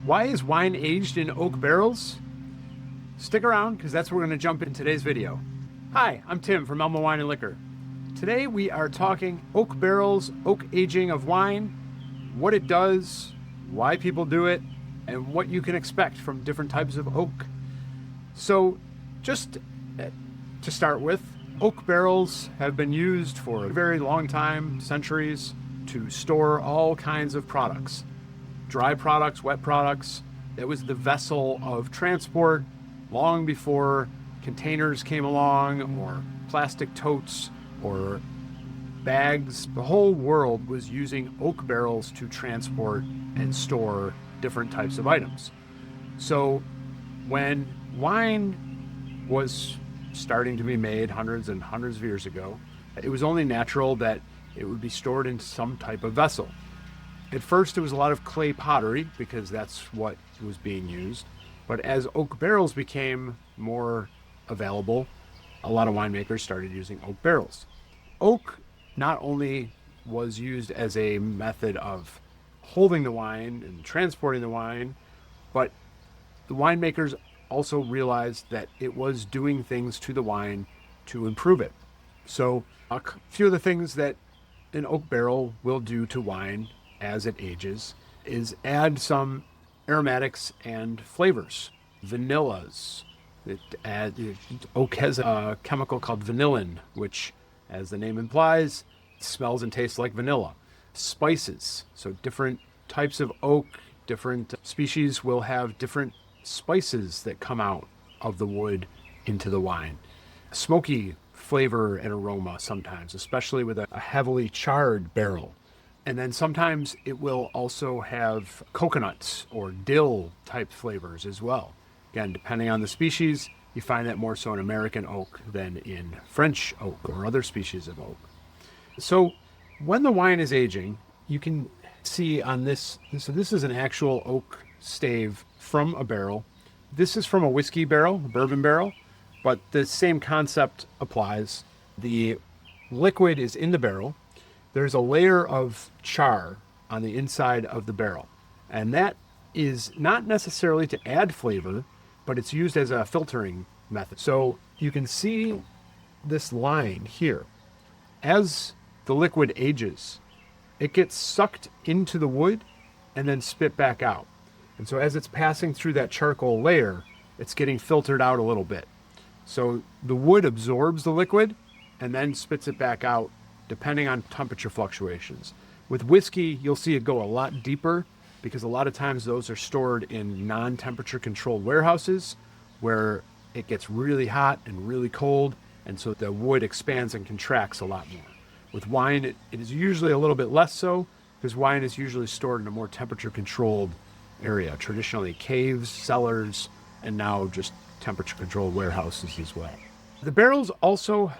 Why is wine aged in oak barrels? Stick around because that's where we're going to jump in today's video. Hi, I'm Tim from Elma Wine and Liquor. Today we are talking oak barrels, oak aging of wine, what it does, why people do it, and what you can expect from different types of oak. So just to start with, oak barrels have been used for a very long time, centuries, to store all kinds of products. Dry products, wet products. It was the vessel of transport long before containers came along, or plastic totes, or bags. The whole world was using oak barrels to transport and store different types of items. So when wine was starting to be made hundreds and hundreds of years ago, it was only natural that it would be stored in some type of vessel. At first, it was a lot of clay pottery because that's what was being used. But as oak barrels became more available, a lot of winemakers started using oak barrels. Oak not only was used as a method of holding the wine and transporting the wine, but the winemakers also realized that it was doing things to the wine to improve it. So a few of the things that an oak barrel will do to wine as it ages is add some aromatics and flavors. Vanillas. Oak has a chemical called vanillin, which, as the name implies, smells and tastes like vanilla. Spices. So different types of oak, different species will have different spices that come out of the wood into the wine. Smoky flavor and aroma sometimes, especially with a heavily charred barrel. And then sometimes it will also have coconuts or dill type flavors as well. Again, depending on the species, you find that more so in American oak than in French oak or other species of oak. So when the wine is aging, you can see on this, so this is an actual oak stave from a barrel. This is from a whiskey barrel, a bourbon barrel, but the same concept applies. The liquid is in the barrel. There's a layer of char on the inside of the barrel. And that is not necessarily to add flavor, but it's used as a filtering method. So you can see this line here. As the liquid ages, it gets sucked into the wood and then spit back out. And so as it's passing through that charcoal layer, it's getting filtered out a little bit. So the wood absorbs the liquid and then spits it back out depending on temperature fluctuations. With whiskey, you'll see it go a lot deeper because a lot of times those are stored in non-temperature controlled warehouses where it gets really hot and really cold, and so the wood expands and contracts a lot more. With wine, it is usually a little bit less so because wine is usually stored in a more temperature controlled area, traditionally caves, cellars, and now just temperature controlled warehouses as well. The barrels also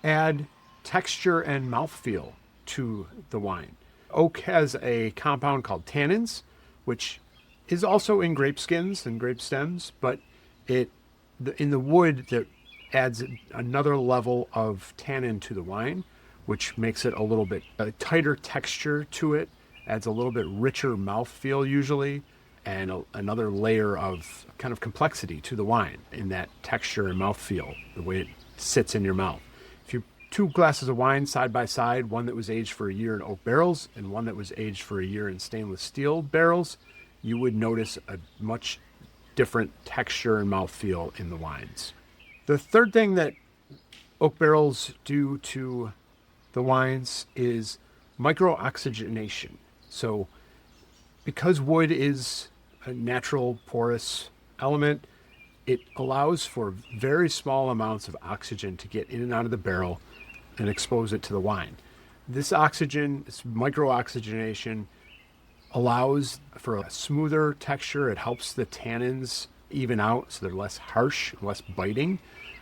add texture and mouthfeel to the wine. Oak has a compound called tannins, which is also in grape skins and grape stems, but in the wood that adds another level of tannin to the wine, which makes it a little bit a tighter texture to it, adds a little bit richer mouthfeel usually, and another layer of kind of complexity to the wine in that texture and mouthfeel, the way it sits in your mouth. If you two glasses of wine side by side, one that was aged for a year in oak barrels and one that was aged for a year in stainless steel barrels, you would notice a much different texture and mouthfeel in the wines. The third thing that oak barrels do to the wines is micro-oxygenation. So because wood is a natural porous element, it allows for very small amounts of oxygen to get in and out of the barrel and expose it to the wine. This oxygen, this micro-oxygenation, allows for a smoother texture. It helps the tannins even out so they're less harsh, less biting.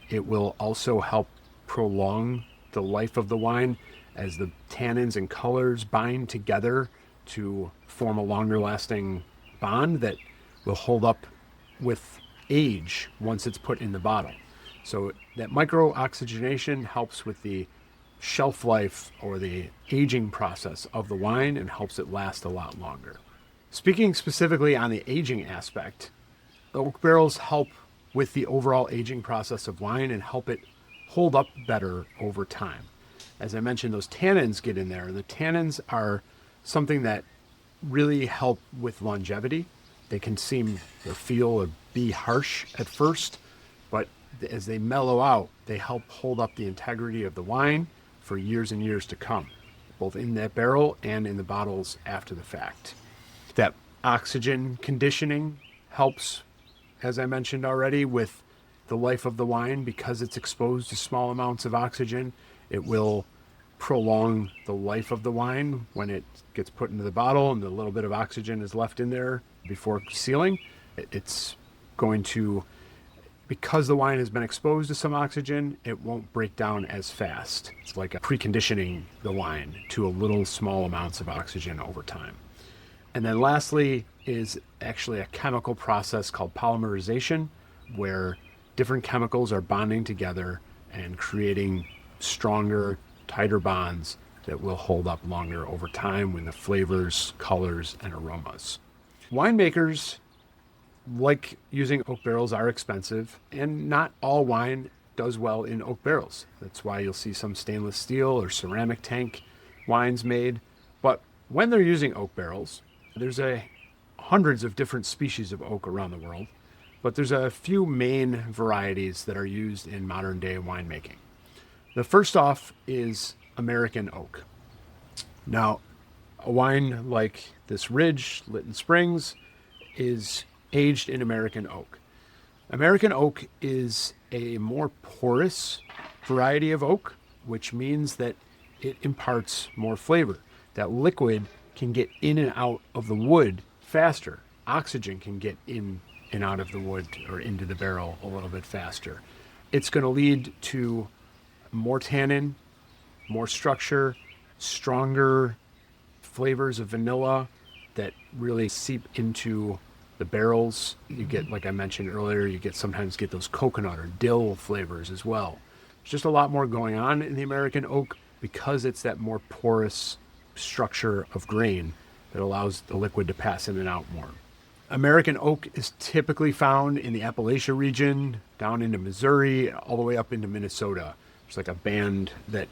It will also help prolong the life of the wine as the tannins and colors bind together to form a longer lasting bond that will hold up with age once it's put in the bottle. So that micro-oxygenation helps with the shelf life or the aging process of the wine and helps it last a lot longer. Speaking specifically on the aging aspect, oak barrels help with the overall aging process of wine and help it hold up better over time. As I mentioned, those tannins get in there. The tannins are something that really help with longevity. They can seem or feel or be harsh at first, but as they mellow out, they help hold up the integrity of the wine for years and years to come, both in that barrel and in the bottles after the fact. That oxygen conditioning helps, as I mentioned already, with the life of the wine because it's exposed to small amounts of oxygen. It will prolong the life of the wine when it gets put into the bottle and the little bit of oxygen is left in there before sealing. It's going to, because the wine has been exposed to some oxygen, it won't break down as fast. It's like a preconditioning the wine to a little small amounts of oxygen over time. And then lastly is actually a chemical process called polymerization, where different chemicals are bonding together and creating stronger, tighter bonds that will hold up longer over time with the flavors, colors, and aromas. Winemakers like using oak barrels are expensive, and not all wine does well in oak barrels. That's why you'll see some stainless steel or ceramic tank wines made. But when they're using oak barrels, there's hundreds of different species of oak around the world, but there's a few main varieties that are used in modern day winemaking. The first off is American oak. Now, a wine like this Ridge, Lytton Springs, is aged in American oak. American oak is a more porous variety of oak, which means that it imparts more flavor. That liquid can get in and out of the wood faster. Oxygen can get in and out of the wood or into the barrel a little bit faster. It's going to lead to more tannin, more structure, stronger flavors of vanilla that really seep into the barrels. You get, like I mentioned earlier, sometimes get those coconut or dill flavors as well. There's just a lot more going on in the American oak because it's that more porous structure of grain that allows the liquid to pass in and out more. American oak is typically found in the Appalachia region, down into Missouri, all the way up into Minnesota. There's like a band that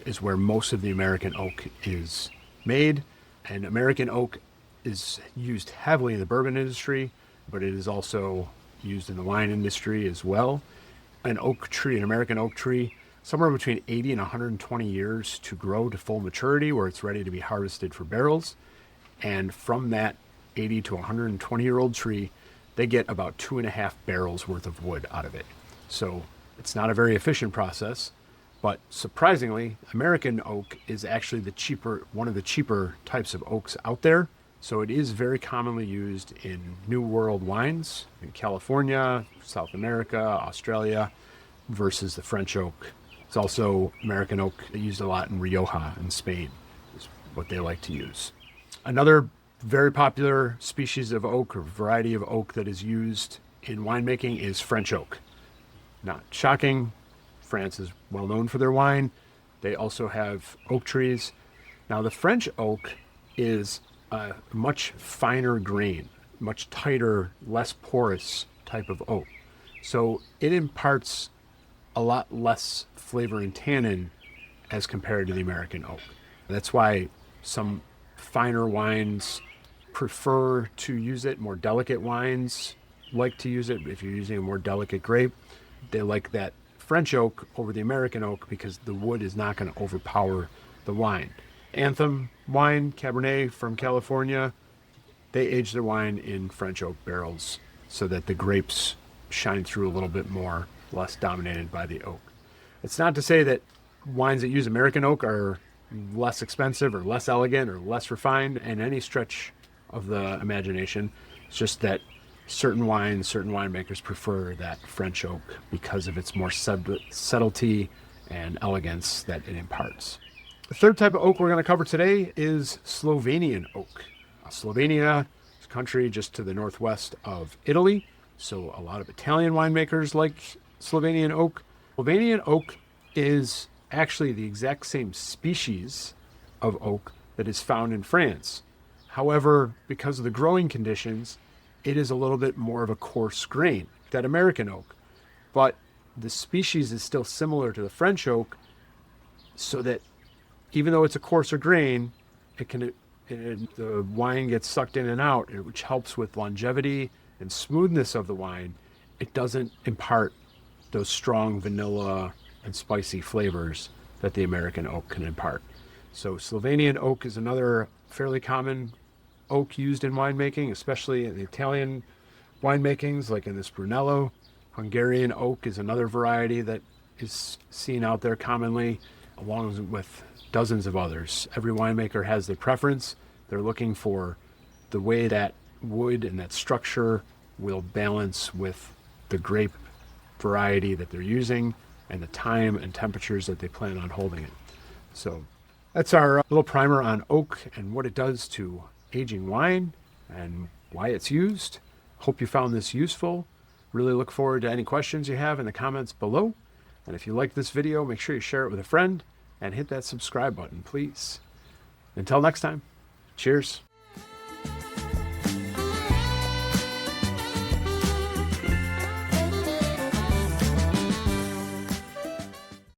is where most of the American oak is made. And American oak is used heavily in the bourbon industry, but it is also used in the wine industry as well. An American oak tree, somewhere between 80 and 120 years to grow to full maturity where it's ready to be harvested for barrels. And from that 80 to 120-year-old tree, they get about 2.5 barrels worth of wood out of it. So it's not a very efficient process, but surprisingly, American oak is actually one of the cheaper types of oaks out there. So it is very commonly used in New World wines in California, South America, Australia, versus the French oak. It's also American oak used a lot in Rioja in Spain, is what they like to use. Another very popular species of oak or variety of oak that is used in winemaking is French oak. Not shocking, France is well known for their wine. They also have oak trees. Now the French oak is a much finer grain, much tighter, less porous type of oak. So it imparts a lot less flavor and tannin as compared to the American oak. That's why some finer wines prefer to use it. More delicate wines like to use it. If you're using a more delicate grape, they like that French oak over the American oak because the wood is not going to overpower the wine. Anthem wine, Cabernet from California, they age their wine in French oak barrels so that the grapes shine through a little bit more, less dominated by the oak. It's not to say that wines that use American oak are less expensive or less elegant or less refined in any stretch of the imagination. It's just that certain winemakers prefer that French oak because of its more subtlety and elegance that it imparts. The third type of oak we're going to cover today is Slovenian oak. Slovenia is a country just to the northwest of Italy, so a lot of Italian winemakers like Slovenian oak. Slovenian oak is actually the exact same species of oak that is found in France. However, because of the growing conditions, it is a little bit more of a coarse grain, that American oak. But the species is still similar to the French oak, so that even though it's a coarser grain, the wine gets sucked in and out, which helps with longevity and smoothness of the wine. It doesn't impart those strong vanilla and spicy flavors that the American oak can impart. So Slovenian oak is another fairly common oak used in winemaking, especially in the Italian winemakings, like in this Brunello. Hungarian oak is another variety that is seen out there commonly, along with dozens of others. Every winemaker has their preference. They're looking for the way that wood and that structure will balance with the grape variety that they're using and the time and temperatures that they plan on holding it. So that's our little primer on oak and what it does to aging wine and why it's used. Hope you found this useful. Really look forward to any questions you have in the comments below. And if you like this video, make sure you share it with a friend and hit that subscribe button, please. Until next time, cheers.